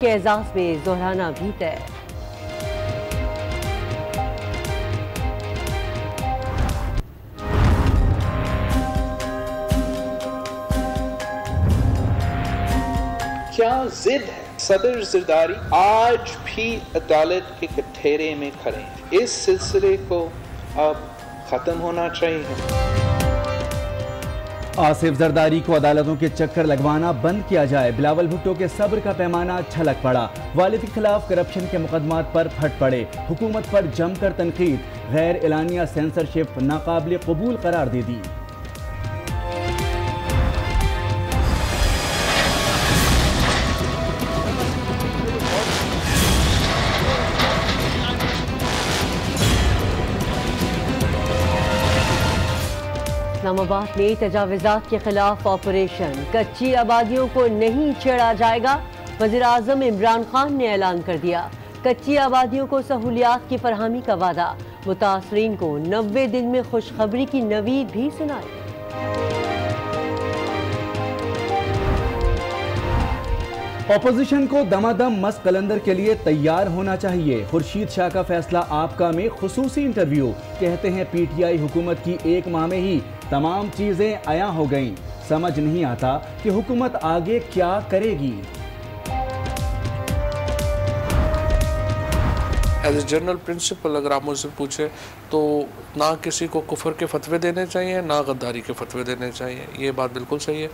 के एजाज में दोहराना भी तय। क्या जिद है? सदर जरदारी आज भी अदालत के कठघरे में खड़े हैं। इस सिलसिले को अब खत्म होना चाहिए। आसिफ जरदारी को अदालतों के चक्कर लगवाना बंद किया जाए। बिलावल भुट्टो के सब्र का पैमाना छलक पड़ा। वालिद के खिलाफ करप्शन के मुकदमात पर फट पड़े। हुकूमत पर जमकर तनकीद। गैर एलानिया सेंसरशिप नाकाबिल कबूल करार दे दी। इस्लामाबाद में तजावुज़ात के खिलाफ ऑपरेशन। कच्ची आबादियों को नहीं छेड़ा जाएगा। वज़ीर-ए-आज़म इमरान खान ने ऐलान कर दिया। कच्ची आबादियों को सहूलियात की फरहमी का वादा। मुतासरीन को 90 दिन में खुशखबरी की नवीद भी सुनाई। ऑपोजिशन को दमादम मस्त कलंदर के लिए तैयार होना चाहिए। खुर्शीद शाह का फैसला आपका में खुसूसी इंटरव्यू। कहते हैं पीटीआई हुकूमत की एक माह में ही तमाम चीजें अया हो गईं। समझ नहीं आता कि हुकूमत आगे क्या करेगी। एज ए जनरल प्रिंसिपल अगर आप मुझसे पूछे तो ना किसी को कुफर के फतवे देने चाहिए, ना गद्दारी के फतवे देने चाहिए। ये बात बिल्कुल सही है।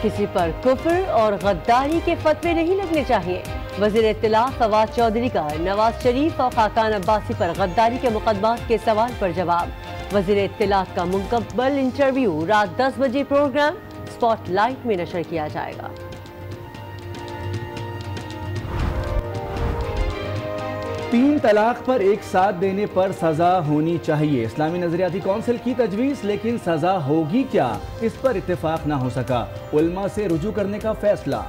किसी पर कुफर और गद्दारी के फतवे नहीं लगने चाहिए। वज़ीर इत्तला फवाद चौधरी का नवाज शरीफ और खाकान अब्बासी पर गद्दारी के मुकदमात के सवाल पर जवाब। वज़ीर इत्तला का मुकम्मल इंटरव्यू रात 10 बजे प्रोग्राम स्पॉटलाइट में नशर किया जाएगा। तीन तलाक पर एक साथ देने पर सजा होनी चाहिए। इस्लामी नजरियाती कौंसिल की तजवीज़, लेकिन सजा होगी क्या, इस पर इत्तेफाक ना हो सका। उलमा से रुजू करने का फैसला।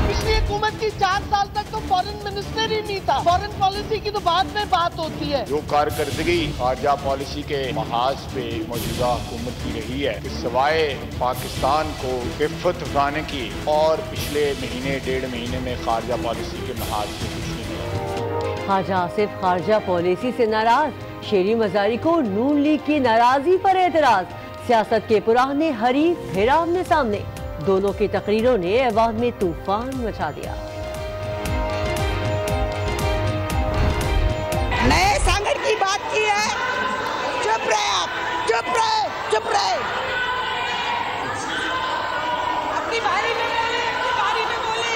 पिछली हुकूमत की 4 साल तक तो फॉरेन मिनिस्टर ही नहीं था। फॉरेन पॉलिसी की तो बाद में बात होती है। जो कारकर्दगी खारजा पॉलिसी के महाज पे मौजूदा हुकूमत की रही है, सिवाय पाकिस्तान को इफ़्फ़त उठाने की, और पिछले महीने 1.5 महीने में खारजा पॉलिसी के महाज से कुछ नहीं है। ख्वाजा आसिफ खारजा पॉलिसी से नाराज। शेरी मजारी को नून लीग की नाराजगी पर एतराज। सियासत के पुराने हरीफ फिर आमने सामने। दोनों की तकरीरों ने अवाम में तूफान मचा दिया। नए संगठन की बात की है। चुप रहे आप, चुप रहे, चुप रहे। अपनी बारी में बोले, अपनी बारी में बोले।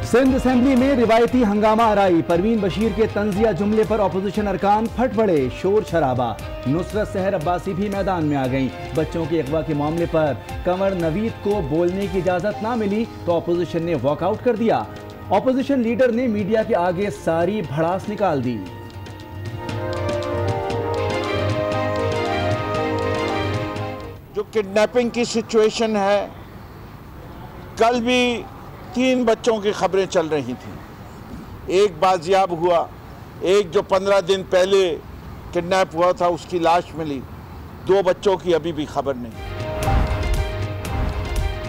सिंध असेंबली में रिवायती हंगामा आराई। परवीन बशीर के तंजिया जुमले पर अपोजिशन अरकान फट पड़े। शोर शराबा। नुसरत सहर अब्बासी भी मैदान में आ गईं। बच्चों के अगवा के मामले पर कंवर नवीद को बोलने की इजाजत ना मिली तो अपोजिशन ने वॉकआउट कर दिया। अपोजिशन लीडर ने मीडिया के आगे सारी भड़ास निकाल दी। जो किडनैपिंग की सिचुएशन है, कल भी 3 बच्चों की खबरें चल रही थी। एक बाजियाब हुआ, एक जो 15 दिन पहले किडनैप हुआ था उसकी लाश मिली। 2 बच्चों की अभी भी खबर नहीं।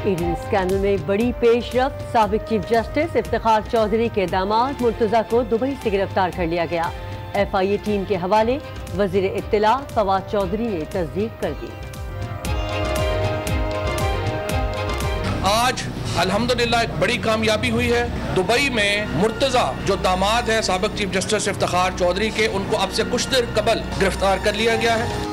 ईडन स्कैंडल में बड़ी पेशरफ्त। साबिक चीफ जस्टिस इफ्तिखार चौधरी के दामाद मुर्तजा को दुबई से गिरफ्तार कर लिया गया। FIA टीम के हवाले वजीर इत्तला फवाद चौधरी ने तस्दीक कर दी। आज अल्हम्दुलिल्लाह एक बड़ी कामयाबी हुई है। दुबई में मुर्तजा जो दामाद है साबिक चीफ जस्टिस इफ्तिखार चौधरी के, उनको अब से कुछ देर कबल गिरफ्तार कर लिया गया है।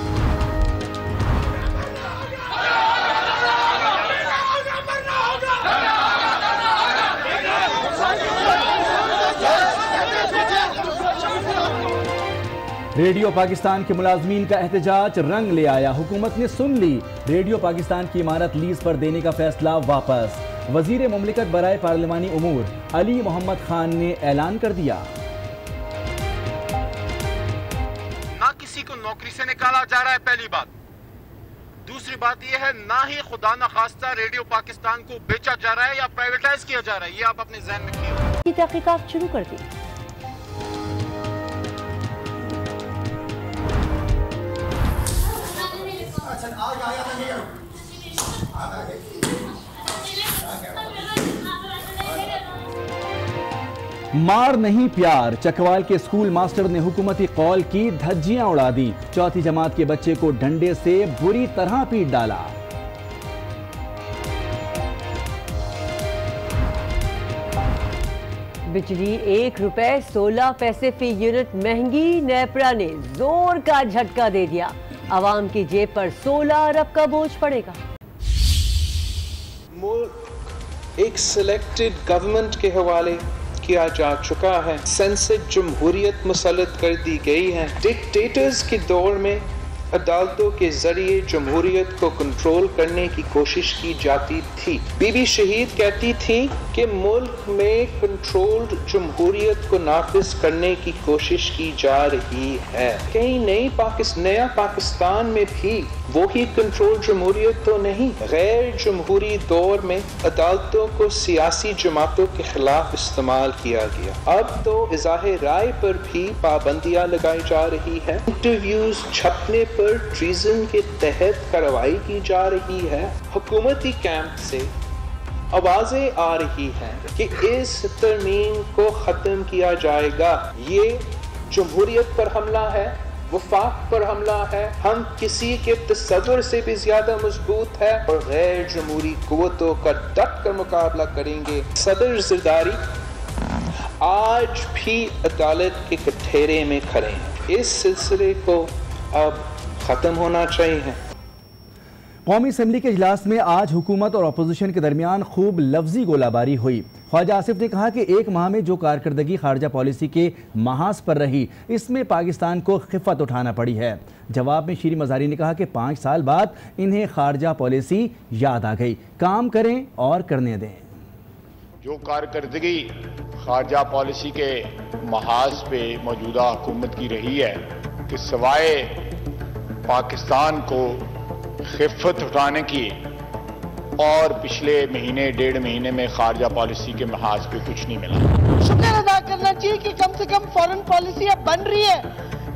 रेडियो पाकिस्तान के मुलाजमीन का एहतजाज रंग ले आया। हुकूमत ने सुन ली। रेडियो पाकिस्तान की इमारत लीज पर देने का फैसला वापस। वजीर मुमलिकत बराए पार्लिमानी उमूर अली मोहम्मद खान ने ऐलान कर दिया। ना किसी को नौकरी से निकाला जा रहा है, पहली बात। दूसरी बात यह है, ना ही खुदा न खास्ता रेडियो पाकिस्तान को बेचा जा रहा है या प्राइवेटाइज किया जा रहा है। ये आप अपने ज़हन में रखिए। तहकीकात शुरू कर दी। आज आया था मार नहीं प्यार, चकवाल के स्कूल मास्टर ने हुकूमती कौल की धज्जियां उड़ा दी। चौथी जमात के बच्चे को डंडे से बुरी तरह पीट डाला। बिजली 1 रुपए 16 पैसे फी यूनिट महंगी, नेपरा ने जोर का झटका दे दिया। आवाम की जेब पर 16 अरब का बोझ पड़ेगा। एक सिलेक्टेड गवर्नमेंट के हवाले किया जा चुका है। संसद जमहूरियत मुसल्लत कर दी गई है। डिक्टेटर्स के दौर में अदालतों के जरिए जमहूरियत को कंट्रोल करने की कोशिश की जाती थी। बीबी शहीद कहती थी कि मुल्क में कंट्रोल्ड जमहूरियत को नाफिज करने की कोशिश की जा रही है। कहीं नया पाकिस्तान में भी वही कंट्रोल जमहूरियत तो नहीं। गैर जमहूरी दौर में अदालतों को सियासी जमातों के खिलाफ इस्तेमाल किया गया। अब तो इज़ाहिर राय पर भी पाबंदियां लगाई जा रही है। इंटरव्यूज छपने पर ट्रीजन के तहत कार्रवाई की जा रही है। हुकूमती कैंप से आवाजें आ रही हैं कि इस तरमीम को खत्म किया जाएगा। ये जमहूरियत पर हमला है, वफाक पर हमला है। हम किसी के तसव्वुर से भी ज्यादा मजबूत है और गैर जमहूरी कुव्वतों का डट कर मुकाबला करेंगे। सदर ज़रदारी आज भी अदालत के कठेरे में खड़े हैं। इस सिलसिले को अब खत्म होना चाहिए। कौमी असम्बली के इजलास में आज हुकूमत और अपोजिशन के दरमियान खूब लफ्जी गोलाबारी हुई। ख्वाजा आसिफ ने कहा कि 1 माह में जो कारकर्दगी खारजा पॉलिसी के महाज पर रही, इसमें पाकिस्तान को खिफत उठाना पड़ी है। जवाब में शीरी मज़ारी ने कहा कि 5 साल बाद इन्हें खारजा पॉलिसी याद आ गई। काम करें और करने दें। जो कारकर्दगी खारजा पॉलिसी के महाज पे मौजूदा हुकूमत की रही है कि सवाए पाकिस्तान को खिफत उठाने की और पिछले महीने 1.5 महीने में खारजा पॉलिसी के महाज पे कुछ नहीं मिला। शुक्र अदा करना चाहिए कि कम से कम फॉरेन पॉलिसी अब बन रही है।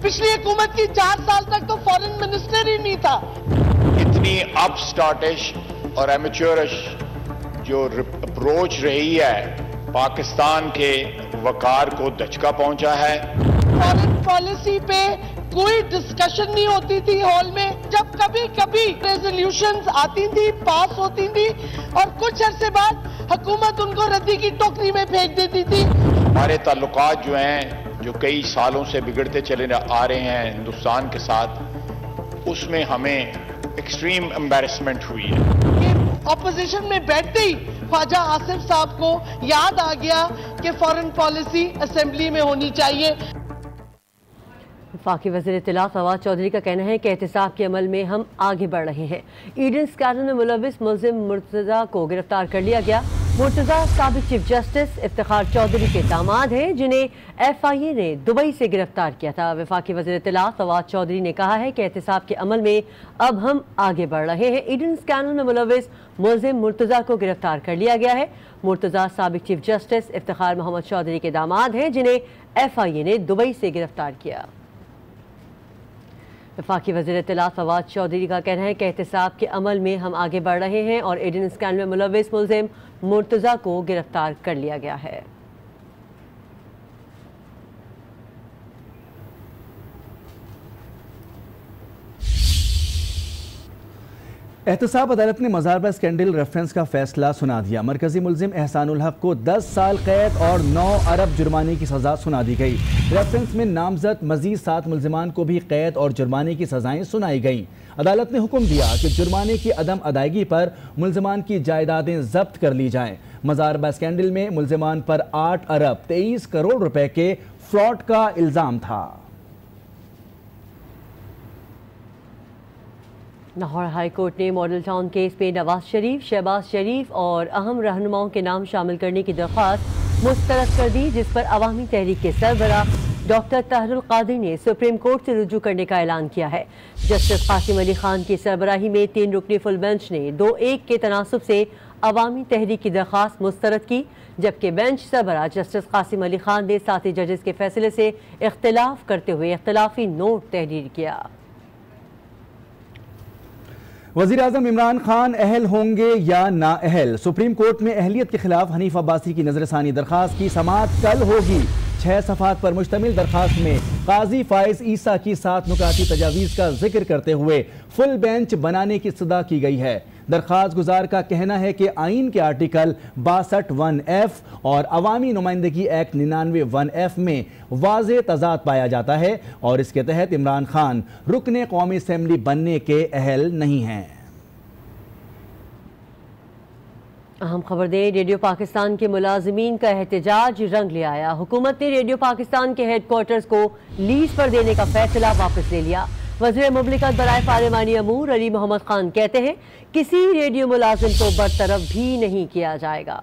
पिछली हुकूमत की 4 साल तक तो फॉरेन मिनिस्टर ही नहीं था। इतनी अपस्टार्टिश और एमेच्योरिश जो अप्रोच रही है, पाकिस्तान के वकार को दचका पहुंचा है। फॉरेन पॉलिसी पे कोई डिस्कशन नहीं होती थी हॉल में। जब कभी कभी रेजोल्यूशंस आती थी, पास होती थी और कुछ अरसे बाद हुकूमत उनको रद्दी की टोकरी में फेंक देती थी। हमारे ताल्लुकात जो हैं, जो कई सालों से बिगड़ते चले आ रहे हैं हिंदुस्तान के साथ, उसमें हमें एक्सट्रीम एम्बैरेसमेंट हुई है। ऑपोजिशन में बैठते ही ख्वाजा आसिफ साहब को याद आ गया कि फॉरेन पॉलिसी असेंबली में होनी चाहिए। वफाकी वज़ीर इत्तला फवाद चौधरी का कहना है कि एहतिसाब के अमल में हम आगे बढ़ रहे हैं। ईडन स्कैंडल में मुलविस मुल्ज़िम मुर्तज़ा को गिरफ्तार कर लिया गया। मुर्तज़ा साबिक़ चीफ जस्टिस इफ्तिखार चौधरी के दामाद हैं, जिन्हें FIA ने दुबई से गिरफ्तार किया था। वफाकी वज़ीर इत्तला फवाद चौधरी ने कहा है कि एहतिसाब के अमल में अब हम आगे बढ़ रहे हैं। ईडन स्कैंडल में मुलविस मुल्ज़िम मुर्तज़ा को गिरफ्तार कर लिया गया है। मुर्तज़ा साबिक़ चीफ जस्टिस इफ्तिखार मोहम्मद चौधरी के दामाद हैं, जिन्हें FIA ने दुबई से गिरफ्तार किया। वफाकी वज़ीर इत्तला फवाद चौधरी का कहना है कि एहतिसाब के अमल में हम आगे बढ़ रहे हैं और ईडन स्कैंडल में मुलविस मुल्ज़िम मुर्तज़ा को गिरफ्तार कर लिया गया है। एहतसाब अदालत ने मज़ारबा स्कैंडल रेफरेंस का फैसला सुना दिया। मरकजी मुल्जिम एहसानुल हक को 10 साल कैद और 9 अरब जुर्माने की सज़ा सुना दी गई। रेफरेंस में नामजद मजीद 7 मुल्जिमान को भी कैद और जुर्माने की सज़ाएं सुनाई गईं। अदालत ने हुक्म दिया कि जुर्माने की अदम अदायगी पर मुल्जिमान की जायदादें जब्त कर ली जाएं। मज़ारबा स्कैंडल में मुल्जिमान पर 8 अरब 23 करोड़ रुपए के फ्रॉड का इल्ज़ाम था। लाहौर हाई कोर्ट ने मॉडल टाउन केस में नवाज शरीफ, शहबाज शरीफ और अहम रहनुमाओं के नाम शामिल करने की दरख्वास्त मुस्तरद कर दी, जिस पर अवामी तहरीक के सरबराह डॉक्टर ताहिरुल कादरी ने सुप्रीम कोर्ट से रुजू करने का ऐलान किया है। जस्टिस कासिम अली खान की सरबराही में 3 रुकनी फुल बेंच ने 2-1 के तनासुब से अवामी तहरीक की दरख्वास्त मुस्तरद की, जबकि बेंच सरबराह जस्टिस कासिम अली खान ने साथी जजेस के फैसले से इख्तिलाफ करते हुए इख्तिलाफी नोट तहरीर किया। वज़ीर-ए-आज़म इमरान खान अहल होंगे या ना अहल, सुप्रीम कोर्ट में अहलियत के खिलाफ हनीफ अब्बासी की नजरसानी दरखास्त की समाअत कल होगी। 6 सफ़हात पर मुश्तमिल दरखास्त में काजी फाइज ईसा की 7 नुकाती तजावीज़ का जिक्र करते हुए फुल बेंच बनाने की इस्तदा की गई है। दरखास्त गुजार का कहना है कि आइन के आर्टिकल 62(1)F और अवामी नुमाइंदगी एक्ट 99(1)F में वाज़े तज़ाद पाया जाता है और इसके तहत इमरान खान रुकने कौमी असेंबली बनने के अहल नहीं हैं। अहम खबर दे, रेडियो पाकिस्तान के मुलाजिमीन का एहतजाज रंग ले आया। हुकूमत ने रेडियो पाकिस्तान के हेडक्वार्टर्स को लीज पर देने का फैसला वापस ले लिया। वज़ीर मुमलिकत बराए पार्लिमानी अमूर अली मोहम्मद खान कहते हैं किसी रेडियो मुलाजिम को बरतरफ भी नहीं किया जाएगा।